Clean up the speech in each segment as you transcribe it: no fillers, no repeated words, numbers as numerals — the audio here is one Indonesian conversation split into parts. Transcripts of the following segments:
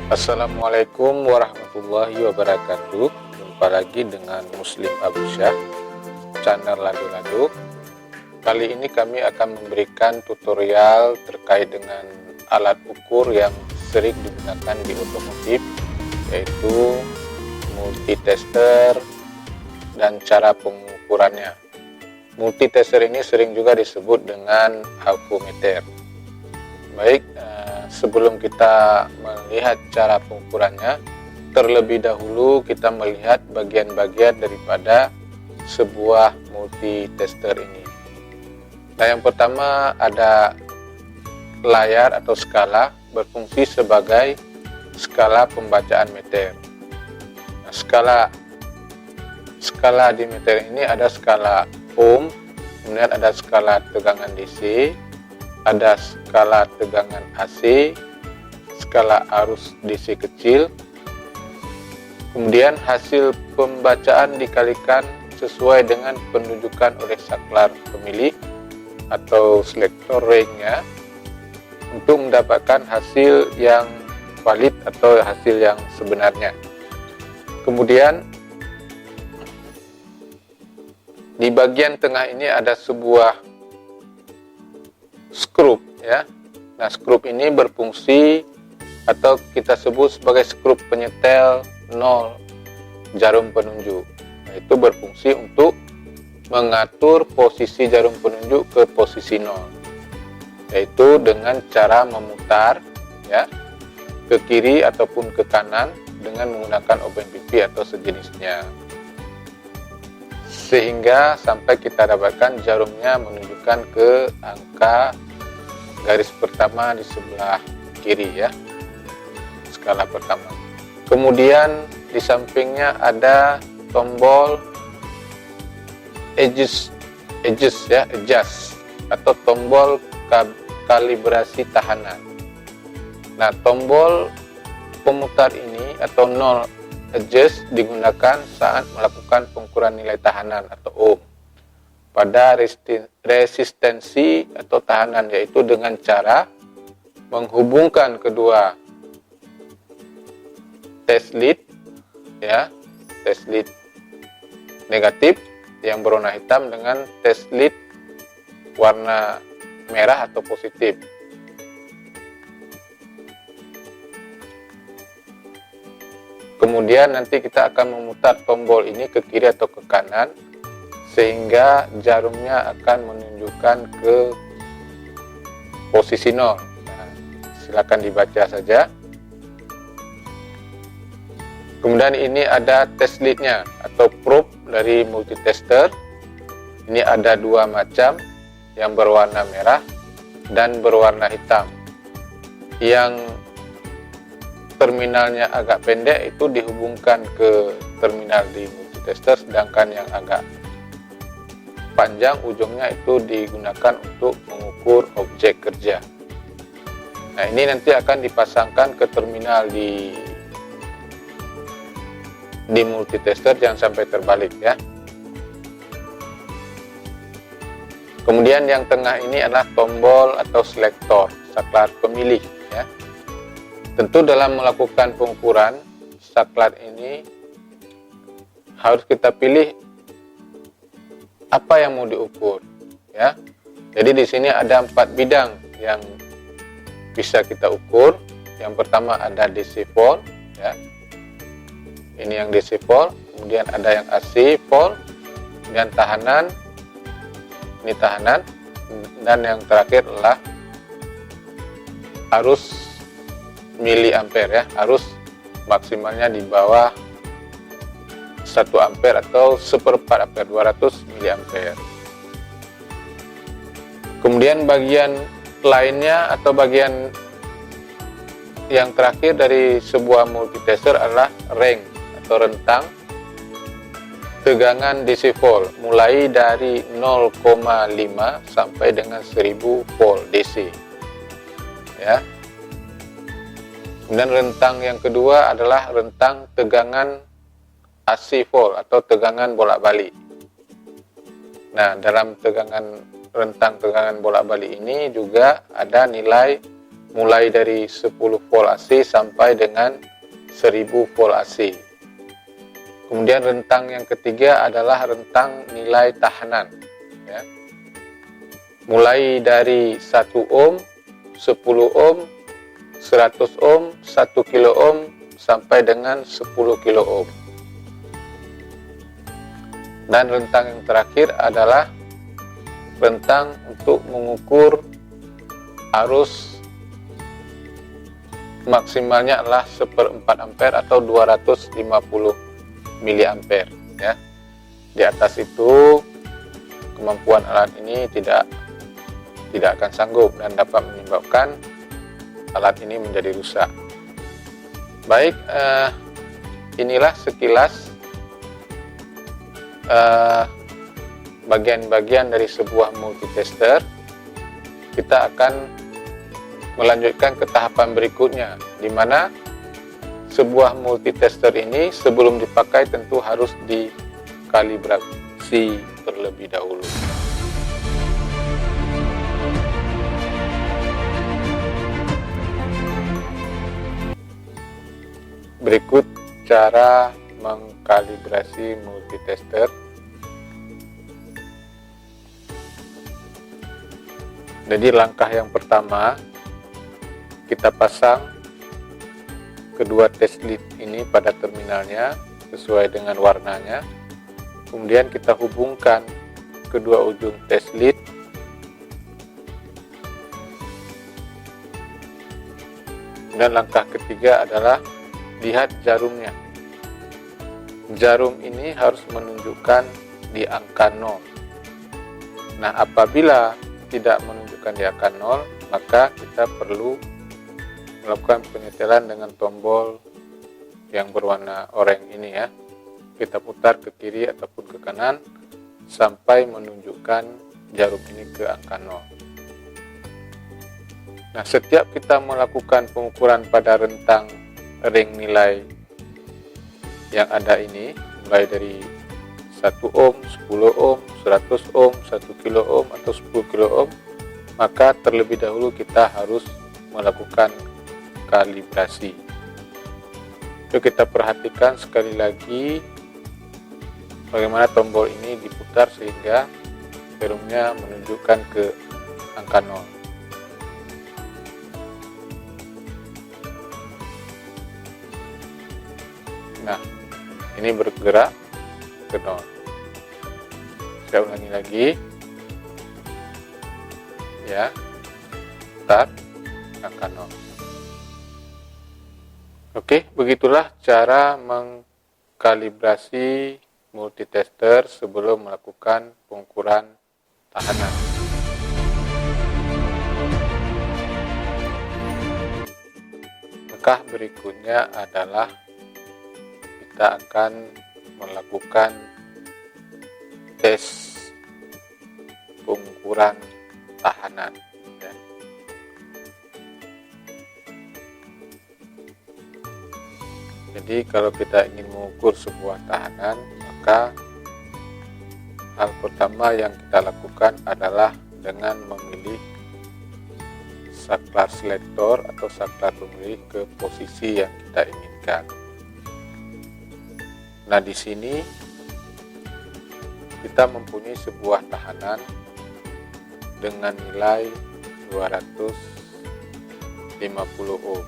Assalamualaikum warahmatullahi wabarakatuh. Jumpa lagi dengan Muslim Abu Syah, channel Lado-Lado. Kali ini kami akan memberikan tutorial terkait dengan alat ukur yang sering digunakan di otomotif, yaitu multitester dan cara pengukurannya. Multitester ini sering juga disebut dengan alvometer. Baik, sebelum kita melihat cara pengukurannya, terlebih dahulu kita melihat bagian-bagian daripada sebuah multitester ini. Nah, yang pertama ada layar atau skala, berfungsi sebagai skala pembacaan meter. Nah, skala di meter ini ada skala ohm, kemudian ada skala tegangan DC, ada skala tegangan AC, skala arus DC kecil, kemudian hasil pembacaan dikalikan sesuai dengan penunjukan oleh saklar pemilih atau selektor ring-nya untuk mendapatkan hasil yang valid atau hasil yang sebenarnya. Kemudian di bagian tengah ini ada sebuah skrup, ya. Nah, skrup ini berfungsi atau kita sebut sebagai skrup penyetel 0 jarum penunjuk. Nah, itu berfungsi untuk mengatur posisi jarum penunjuk ke posisi 0, yaitu dengan cara memutar, ya, ke kiri ataupun ke kanan dengan menggunakan obeng pipi atau sejenisnya, sehingga sampai kita dapatkan jarumnya menunjukkan ke angka garis pertama di sebelah kiri, ya, skala pertama. Kemudian di sampingnya ada tombol adjust atau tombol kalibrasi tahanan. Nah, tombol pemutar ini atau 0 adjust digunakan saat melakukan pengukuran nilai tahanan atau ohm pada resistensi atau tahanan, yaitu dengan cara menghubungkan kedua test lead, ya, test lead negatif yang berwarna hitam dengan test lead warna merah atau positif. Kemudian nanti kita akan memutar tombol ini ke kiri atau ke kanan sehingga jarumnya akan menunjukkan ke posisi 0. Nah, silakan dibaca saja. Kemudian ini ada test lead-nya atau probe dari multitester. Ini ada dua macam, yang berwarna merah dan berwarna hitam. Yang terminalnya agak pendek itu dihubungkan ke terminal di multitester, sedangkan yang agak panjang ujungnya itu digunakan untuk mengukur objek kerja. Nah, ini nanti akan dipasangkan ke terminal di multitester, jangan sampai terbalik, ya. Kemudian yang tengah ini adalah tombol atau selektor saklar pemilih, ya. Tentu dalam melakukan pengukuran saklar ini harus kita pilih apa yang mau diukur, ya. Jadi di sini ada 4 bidang yang bisa kita ukur. Yang pertama ada DC volt, ya. Ini yang DC volt, kemudian ada yang AC volt, kemudian tahanan, ini tahanan, dan yang terakhir adalah arus miliampere, ya. Arus maksimalnya di bawah 1 ampere atau 1/4 ampere, 200 miliampere. Kemudian bagian lainnya atau bagian yang terakhir dari sebuah multitester adalah ring atau rentang tegangan DC volt mulai dari 0,5 sampai dengan 1000 volt DC, ya. Kemudian rentang yang kedua adalah rentang tegangan AC volt atau tegangan bolak-balik. Nah, dalam rentang tegangan bolak-balik ini juga ada nilai mulai dari 10 volt AC sampai dengan 1000 volt AC. Kemudian rentang yang ketiga adalah rentang nilai tahanan, ya. Mulai dari 1 ohm, 10 ohm, 100 ohm, 1 kilo ohm, sampai dengan 10 kilo ohm. Dan rentang yang terakhir adalah rentang untuk mengukur arus maksimalnya adalah 1/4 ampere atau 250 miliampere, ya. Di atas itu kemampuan alat ini tidak akan sanggup dan dapat menyebabkan alat ini menjadi rusak. Baik, inilah sekilas bagian-bagian dari sebuah multitester. Kita akan melanjutkan ke tahapan berikutnya, di mana sebuah multitester ini sebelum dipakai tentu harus dikalibrasi terlebih dahulu. Berikut cara mengkalibrasi multitester. Jadi langkah yang pertama, kita pasang kedua test lead ini pada terminalnya sesuai dengan warnanya. Kemudian kita hubungkan kedua ujung test lead dan langkah ketiga adalah lihat jarumnya. Jarum ini harus menunjukkan di angka 0. Nah, apabila tidak menunjukkan di angka 0, maka kita perlu melakukan penyetelan dengan tombol yang berwarna oranye ini, ya. Kita putar ke kiri ataupun ke kanan sampai menunjukkan jarum ini ke angka 0. Nah, setiap kita melakukan pengukuran pada rentang ring nilai yang ada ini, mulai dari 1 ohm, 10 ohm, 100 ohm, 1 kilo ohm atau 10 kilo ohm, maka terlebih dahulu kita harus melakukan kalibrasi. Yuk kita perhatikan sekali lagi bagaimana tombol ini diputar sehingga jarumnya menunjukkan ke angka 0. Nah, ini bergerak ke 0. Saya ulangi lagi, ya, start angka 0. Oke, begitulah cara mengkalibrasi multitester sebelum melakukan pengukuran tahanan. Langkah berikutnya adalah kita akan melakukan tes pengukuran tahanan, ya. Jadi kalau kita ingin mengukur sebuah tahanan, maka hal pertama yang kita lakukan adalah dengan memilih saklar selektor atau saklar pemilih ke posisi yang kita inginkan. Nah, di sini kita mempunyai sebuah tahanan dengan nilai 250 ohm.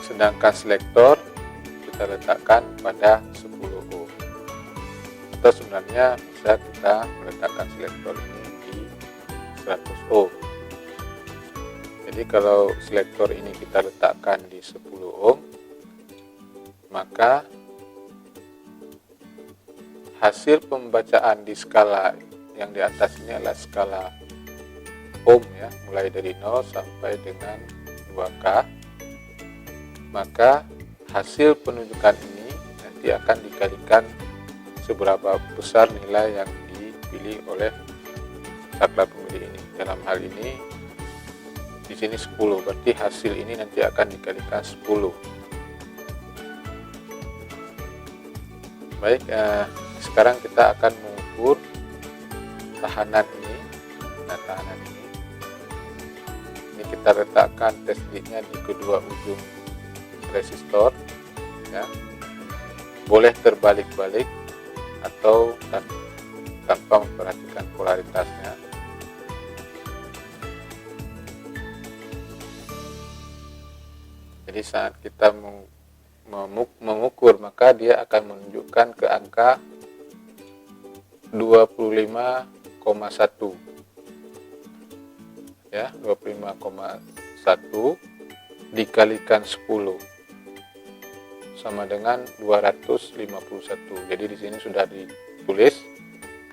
Sedangkan selektor kita letakkan pada 10 ohm. Atau sebenarnya bisa kita meletakkan selektor ini di 100 ohm. Jadi kalau selektor ini kita letakkan di 10 ohm, maka hasil pembacaan di skala yang di atas ini adalah skala ohm, ya, mulai dari 0 sampai dengan 2K. Maka hasil penunjukan ini nanti akan dikalikan seberapa besar nilai yang dipilih oleh saklar pemilih ini. Dalam hal ini di sini 10, berarti hasil ini nanti akan dikalikan 10. Baik, sekarang kita akan mengukur tahanan ini. Nah, tahanan ini kita letakkan test lead-nya di kedua ujung resistor, ya. Boleh terbalik-balik atau tanpa memperhatikan polaritasnya. Jadi saat kita mengukur, maka dia akan menunjukkan ke angka 25,1, ya, 25,1 dikalikan 10 sama dengan 251. Jadi di sini sudah ditulis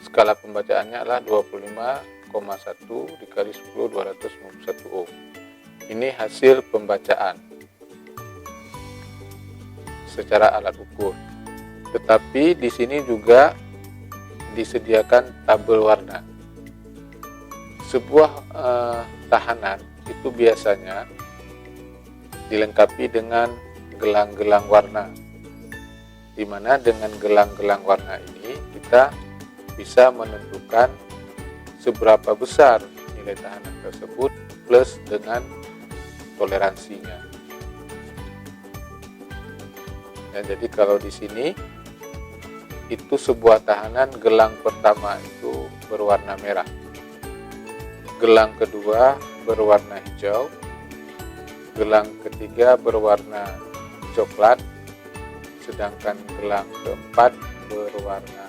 skala pembacaannya adalah 25,1 dikali 10 251 ohm. Ini hasil pembacaan secara alat ukur. Tetapi di sini juga disediakan tabel warna. Sebuah tahanan itu biasanya dilengkapi dengan gelang-gelang warna, di mana dengan gelang-gelang warna ini kita bisa menentukan seberapa besar nilai tahanan tersebut plus dengan toleransinya. Ya, jadi kalau di sini itu sebuah tahanan, gelang pertama itu berwarna merah, gelang kedua berwarna hijau, gelang ketiga berwarna coklat, sedangkan gelang keempat berwarna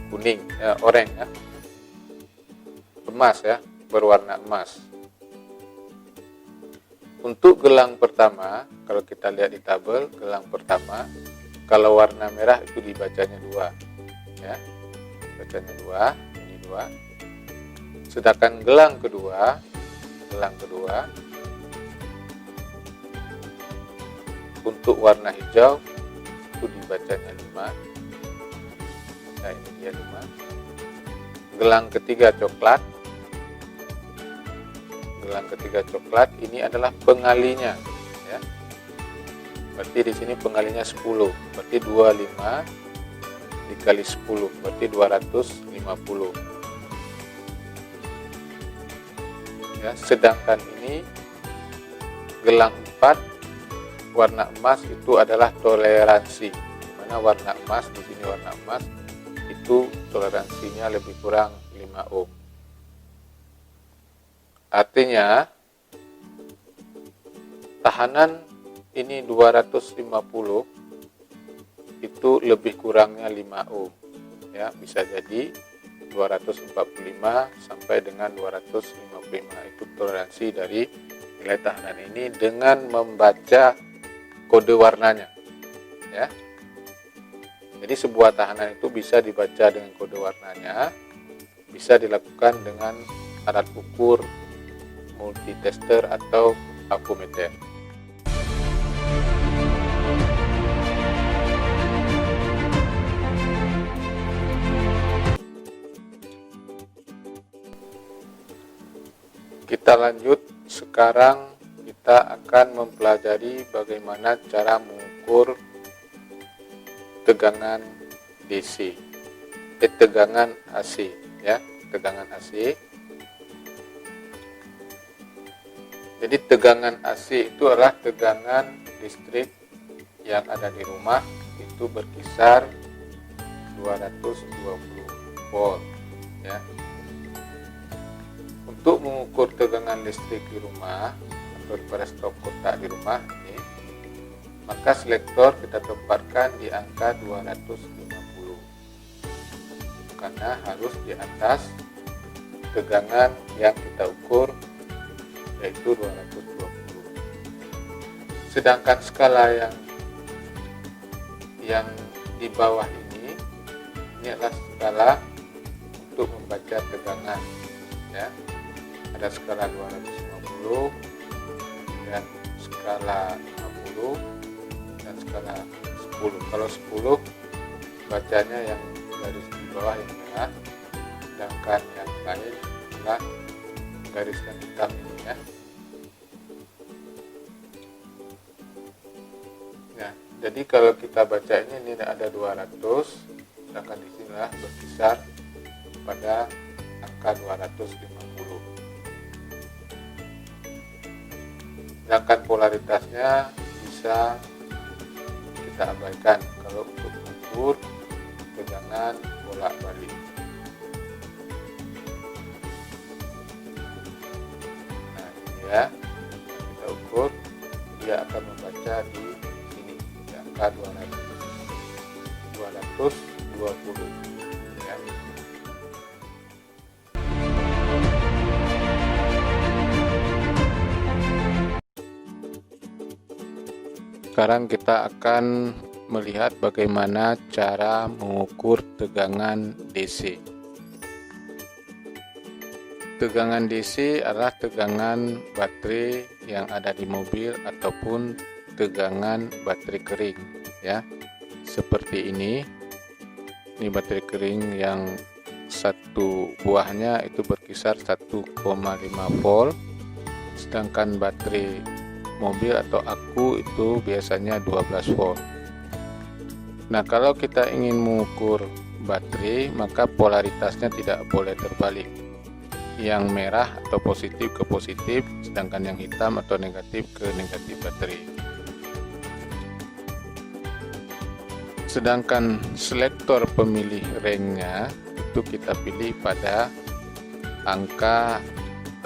kuning, oranye, ya, emas, ya, berwarna emas. Untuk gelang pertama, kalau kita lihat di tabel, gelang pertama kalau warna merah itu dibacanya 2, ya, bacanya 2, ini 2. Sedangkan gelang kedua untuk warna hijau itu dibacanya 5. Nah, ini dia 5. Gelang ketiga coklat. Gelang ketiga coklat ini adalah pengalinya, ya. Berarti di sini pengalinya 10. Berarti 25 dikali 10 berarti 250. Ya, sedangkan ini gelang 4 warna emas itu adalah toleransi. Di mana warna emas di sini warna emas itu toleransinya lebih kurang 5 ohm. Artinya tahanan ini 250 itu lebih kurangnya 5 ohm, ya, bisa jadi 245 sampai dengan 255 itu toleransi dari nilai tahanan ini dengan membaca kode warnanya, ya. Jadi sebuah tahanan itu bisa dibaca dengan kode warnanya, bisa dilakukan dengan alat ukur multitester atau akumeter. Kita lanjut, sekarang kita akan mempelajari bagaimana cara mengukur tegangan DC, tegangan AC, ya, tegangan AC. Jadi tegangan AC itu adalah tegangan listrik yang ada di rumah, itu berkisar 220 volt, ya. Untuk mengukur tegangan listrik di rumah atau pada stok kotak di rumah ini, maka selektor kita tempatkan di angka 250 karena harus di atas tegangan yang kita ukur, yaitu 220. Sedangkan skala yang di bawah ini adalah skala untuk membaca tegangan, ya. Ada skala 250 dan skala 50 dan skala 10. Kalau 10 bacanya yang garis di bawah yang merah, sedangkan yang lain adalah garis yang hitam ini, ya. Nah, Jadi kalau kita baca ini ada 200, sedangkan di sinilah berkisar pada angka 250. Sedangkan polaritasnya bisa kita abaikan kalau untuk mengukur tegangan bolak-balik. Nah ini ya, kita ukur, dia akan membaca di sini di angka 220 ya. Sekarang kita akan melihat bagaimana cara mengukur tegangan DC. Tegangan DC adalah tegangan baterai yang ada di mobil ataupun tegangan baterai kering ya. Seperti ini baterai kering yang satu buahnya itu berkisar 1,5 volt, sedangkan baterai mobil atau aku itu biasanya 12 volt. Nah, kalau kita ingin mengukur baterai, maka polaritasnya tidak boleh terbalik. Yang merah atau positif ke positif, sedangkan yang hitam atau negatif ke negatif baterai. Sedangkan selektor pemilih ringnya itu kita pilih pada angka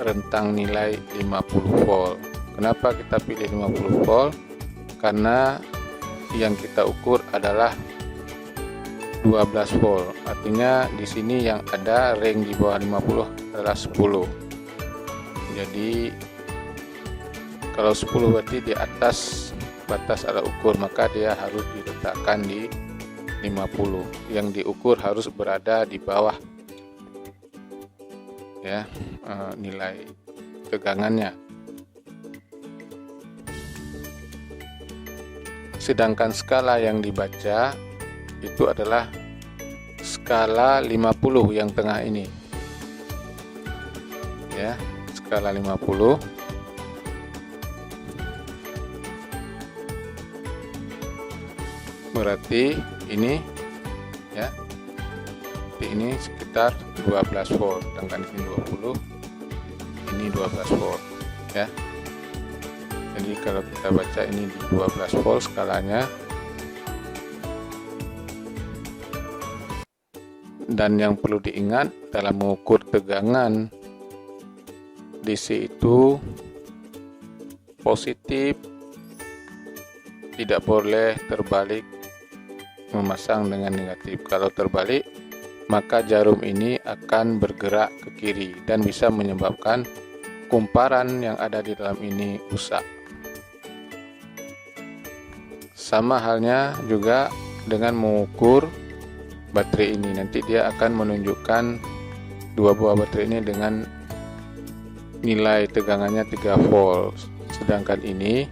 rentang nilai 50 volt. Kenapa kita pilih 50 volt? Karena yang kita ukur adalah 12 volt. Artinya di sini yang ada ring di bawah 50 adalah 10. Jadi kalau 10 berarti di atas batas alat ukur, maka dia harus diletakkan di 50. Yang diukur harus berada di bawah ya nilai tegangannya. Sedangkan skala yang dibaca itu adalah skala 50 yang tengah ini ya, skala 50. Berarti ini ya, ini sekitar 12 volt, sedangkan ini 20, ini 12 volt ya. Jadi kalau kita baca ini di 12 volt skalanya. Dan yang perlu diingat dalam mengukur tegangan DC itu positif tidak boleh terbalik memasang dengan negatif. Kalau terbalik, maka jarum ini akan bergerak ke kiri dan bisa menyebabkan kumparan yang ada di dalam ini rusak. Sama halnya juga dengan mengukur baterai ini, nanti dia akan menunjukkan dua buah baterai ini dengan nilai tegangannya 3 volt, sedangkan ini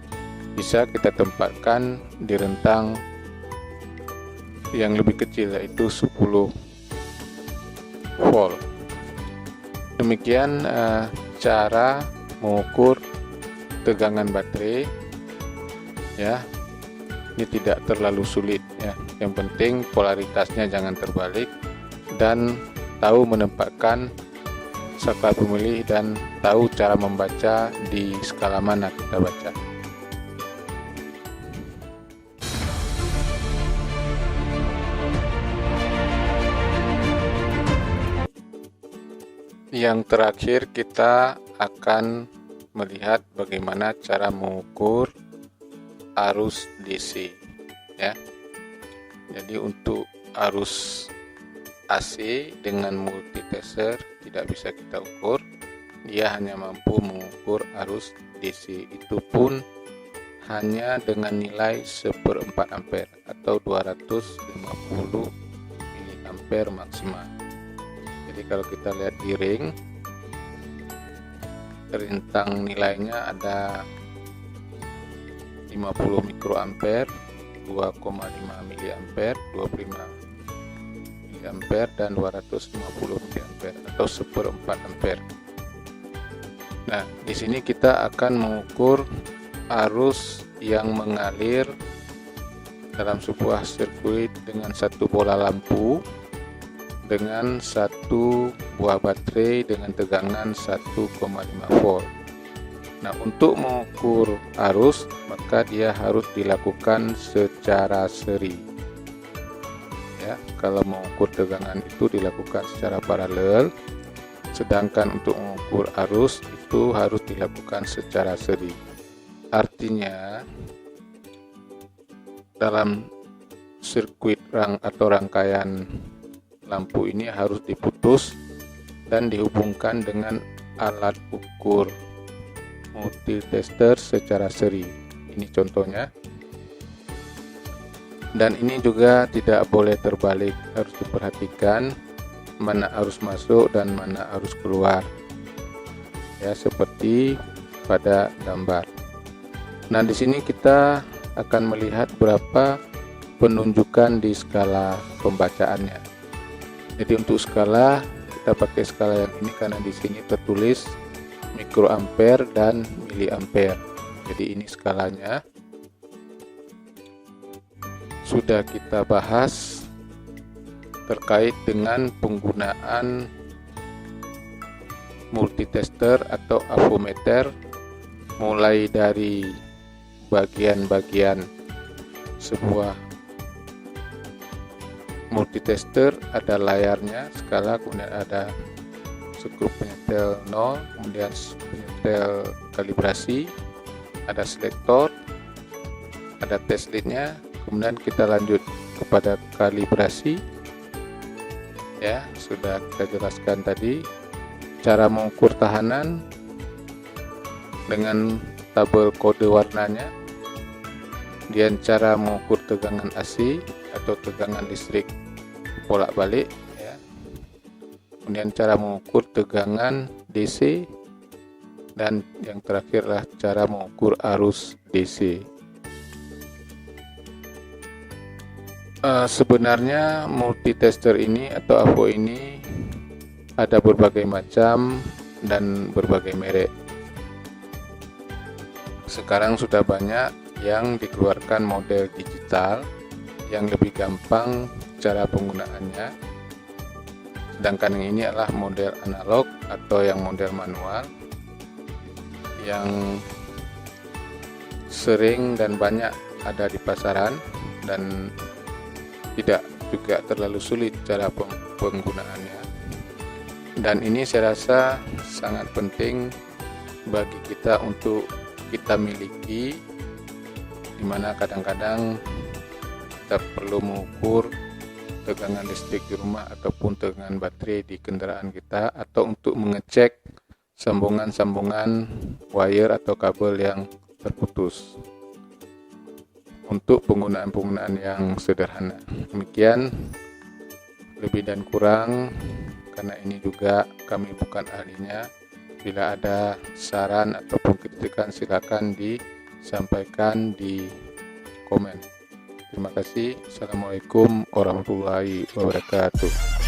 bisa kita tempatkan di rentang yang lebih kecil, yaitu 10 volt. Demikian cara mengukur tegangan baterai ya. Ini tidak terlalu sulit ya. Yang penting polaritasnya jangan terbalik dan tahu menempatkan skala pemilih dan tahu cara membaca di skala mana kita baca. Yang terakhir kita akan melihat bagaimana cara mengukur arus DC ya. Jadi untuk arus AC dengan multitester tidak bisa kita ukur, dia hanya mampu mengukur arus DC, itu pun hanya dengan nilai 1/4 ampere atau 250 mA maksimal. Jadi kalau kita lihat di ring, rentang nilainya ada 50 mikroampere, 2,5 miliampere, 25 miliampere, dan 250 miliampere atau 1/4 ampere. Nah, di sini kita akan mengukur arus yang mengalir dalam sebuah sirkuit dengan satu bola lampu dengan satu buah baterai dengan tegangan 1,5 volt. Nah, untuk mengukur arus maka dia harus dilakukan secara seri. Ya, kalau mengukur tegangan itu dilakukan secara paralel, sedangkan untuk mengukur arus itu harus dilakukan secara seri. Artinya dalam sirkuit atau rangkaian lampu ini harus diputus dan dihubungkan dengan alat ukur multitester secara seri. Ini contohnya. Dan ini juga tidak boleh terbalik, harus diperhatikan mana arus masuk dan mana arus keluar. Ya, seperti pada gambar. Nah, di sini kita akan melihat berapa penunjukan di skala pembacaannya. Jadi untuk skala kita pakai skala yang ini karena di sini tertulis mikroampere dan miliampere. Jadi ini skalanya. Sudah kita bahas terkait dengan penggunaan multitester atau avometer, mulai dari bagian-bagian sebuah multitester, ada layarnya, skala, kemudian ada skrup penyetel 0, kemudian penyetel kalibrasi, ada selektor, ada test lead-nya, kemudian kita lanjut kepada kalibrasi. Ya, sudah kita jelaskan tadi cara mengukur tahanan dengan tabel kode warnanya, kemudian cara mengukur tegangan AC atau tegangan listrik bolak-balik, ya. Kemudian cara mengukur tegangan DC, dan yang terakhirlah cara mengukur arus DC. Sebenarnya multitester ini atau AVO ini ada berbagai macam dan berbagai merek. Sekarang sudah banyak yang dikeluarkan model digital yang lebih gampang cara penggunaannya, sedangkan yang ini adalah model analog atau yang model manual yang sering dan banyak ada di pasaran dan tidak juga terlalu sulit cara penggunaannya. Dan ini saya rasa sangat penting bagi kita untuk kita miliki, dimana kadang-kadang kita perlu mengukur tegangan listrik di rumah ataupun tegangan baterai di kendaraan kita, atau untuk mengecek sambungan-sambungan wire atau kabel yang terputus, untuk penggunaan-penggunaan yang sederhana. Demikian lebih dan kurang, karena ini juga kami bukan ahlinya. Bila ada saran ataupun kritikan silakan disampaikan di komen. Terima kasih. Assalamualaikum warahmatullahi wabarakatuh.